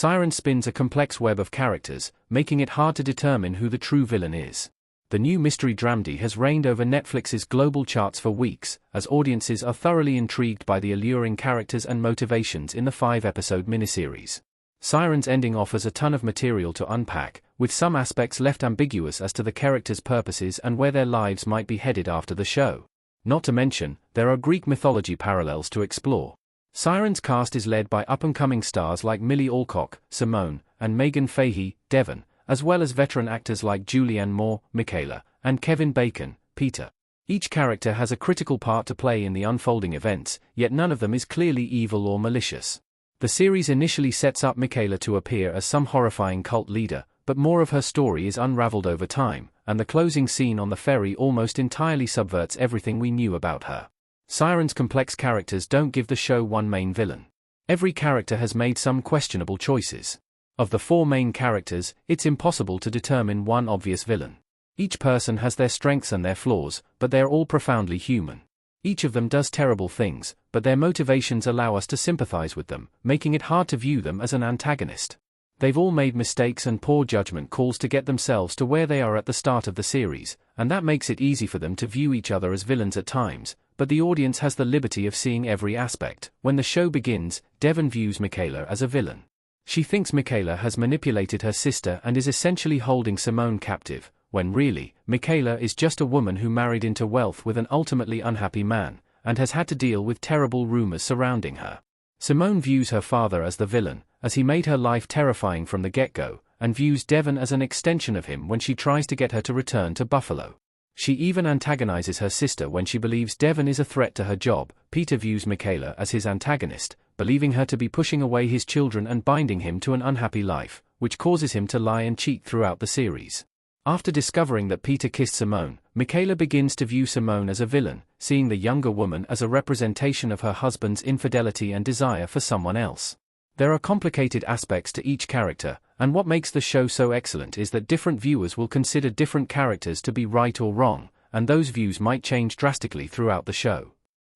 Sirens spins a complex web of characters, making it hard to determine who the true villain is. The new mystery dramedy has reigned over Netflix's global charts for weeks, as audiences are thoroughly intrigued by the alluring characters and motivations in the 5-episode miniseries. Sirens ending offers a ton of material to unpack, with some aspects left ambiguous as to the characters' purposes and where their lives might be headed after the show. Not to mention, there are Greek mythology parallels to explore. Sirens' cast is led by up-and-coming stars like Millie Alcock, Simone, and Megan Fahey, Devon, as well as veteran actors like Julianne Moore, Michaela, and Kevin Bacon, Peter. Each character has a critical part to play in the unfolding events, yet none of them is clearly evil or malicious. The series initially sets up Michaela to appear as some horrifying cult leader, but more of her story is unraveled over time, and the closing scene on the ferry almost entirely subverts everything we knew about her. Sirens' complex characters don't give the show one main villain. Every character has made some questionable choices. Of the 4 main characters, it's impossible to determine one obvious villain. Each person has their strengths and their flaws, but they're all profoundly human. Each of them does terrible things, but their motivations allow us to sympathize with them, making it hard to view them as an antagonist. They've all made mistakes and poor judgment calls to get themselves to where they are at the start of the series, and that makes it easy for them to view each other as villains at times, but the audience has the liberty of seeing every aspect. When the show begins, Devon views Michaela as a villain. She thinks Michaela has manipulated her sister and is essentially holding Simone captive, when really, Michaela is just a woman who married into wealth with an ultimately unhappy man, and has had to deal with terrible rumors surrounding her. Simone views her father as the villain, as he made her life terrifying from the get-go, and views Devon as an extension of him when she tries to get her to return to Buffalo. She even antagonizes her sister when she believes Devon is a threat to her job. Peter views Michaela as his antagonist, believing her to be pushing away his children and binding him to an unhappy life, which causes him to lie and cheat throughout the series. After discovering that Peter kissed Simone, Michaela begins to view Simone as a villain, seeing the younger woman as a representation of her husband's infidelity and desire for someone else. There are complicated aspects to each character, and what makes the show so excellent is that different viewers will consider different characters to be right or wrong, and those views might change drastically throughout the show.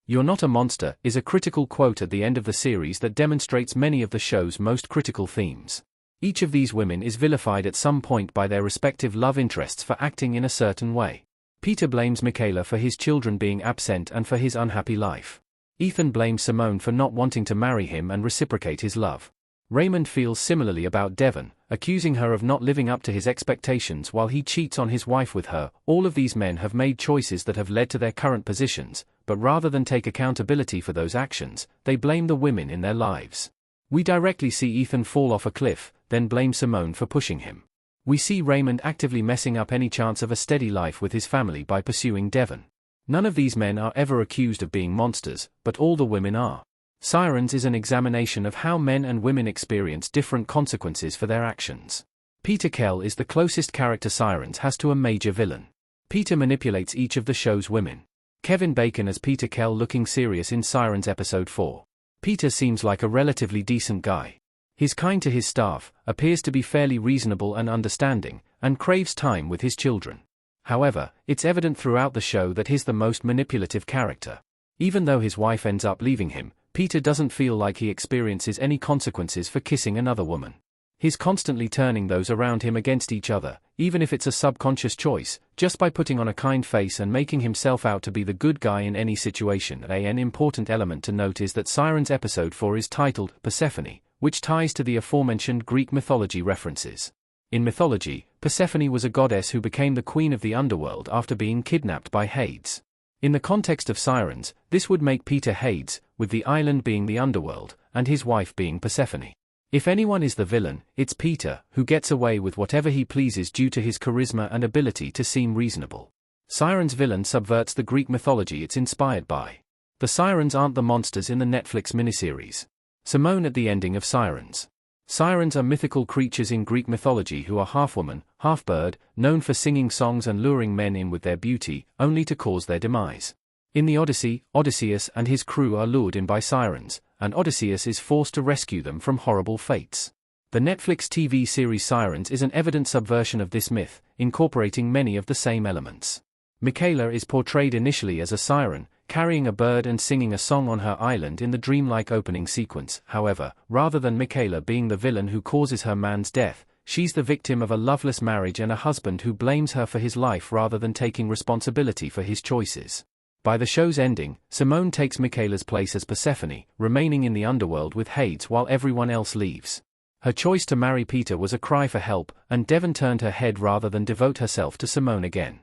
"You're not a monster" is a critical quote at the end of the series that demonstrates many of the show's most critical themes. Each of these women is vilified at some point by their respective love interests for acting in a certain way. Peter blames Michaela for his children being absent and for his unhappy life. Ethan blames Simone for not wanting to marry him and reciprocate his love. Raymond feels similarly about Devon, accusing her of not living up to his expectations while he cheats on his wife with her. All of these men have made choices that have led to their current positions, but rather than take accountability for those actions, they blame the women in their lives. We directly see Ethan fall off a cliff, then blame Simone for pushing him. We see Raymond actively messing up any chance of a steady life with his family by pursuing Devon. None of these men are ever accused of being monsters, but all the women are. Sirens is an examination of how men and women experience different consequences for their actions. Peter Kell is the closest character Sirens has to a major villain. Peter manipulates each of the show's women. Kevin Bacon as Peter Kell looking serious in Sirens Episode 4. Peter seems like a relatively decent guy. He's kind to his staff, appears to be fairly reasonable and understanding, and craves time with his children. However, it's evident throughout the show that he's the most manipulative character. Even though his wife ends up leaving him, Peter doesn't feel like he experiences any consequences for kissing another woman. He's constantly turning those around him against each other, even if it's a subconscious choice, just by putting on a kind face and making himself out to be the good guy in any situation. An important element to note is that Sirens Episode 4 is titled Persephone, which ties to the aforementioned Greek mythology references. In mythology, Persephone was a goddess who became the queen of the underworld after being kidnapped by Hades. In the context of Sirens, this would make Peter Hades, with the island being the underworld, and his wife being Persephone. If anyone is the villain, it's Peter, who gets away with whatever he pleases due to his charisma and ability to seem reasonable. Sirens' villain subverts the Greek mythology it's inspired by. The Sirens aren't the monsters in the Netflix miniseries. Simone at the ending of Sirens. Sirens are mythical creatures in Greek mythology who are half woman, half bird, known for singing songs and luring men in with their beauty, only to cause their demise. In the Odyssey, Odysseus and his crew are lured in by sirens, and Odysseus is forced to rescue them from horrible fates. The Netflix TV series Sirens is an evident subversion of this myth, incorporating many of the same elements. Michaela is portrayed initially as a siren, carrying a bird and singing a song on her island in the dreamlike opening sequence. However, rather than Michaela being the villain who causes her man's death, she's the victim of a loveless marriage and a husband who blames her for his life rather than taking responsibility for his choices. By the show's ending, Simone takes Michaela's place as Persephone, remaining in the underworld with Hades while everyone else leaves. Her choice to marry Peter was a cry for help, and Devon turned her head rather than devote herself to Simone again.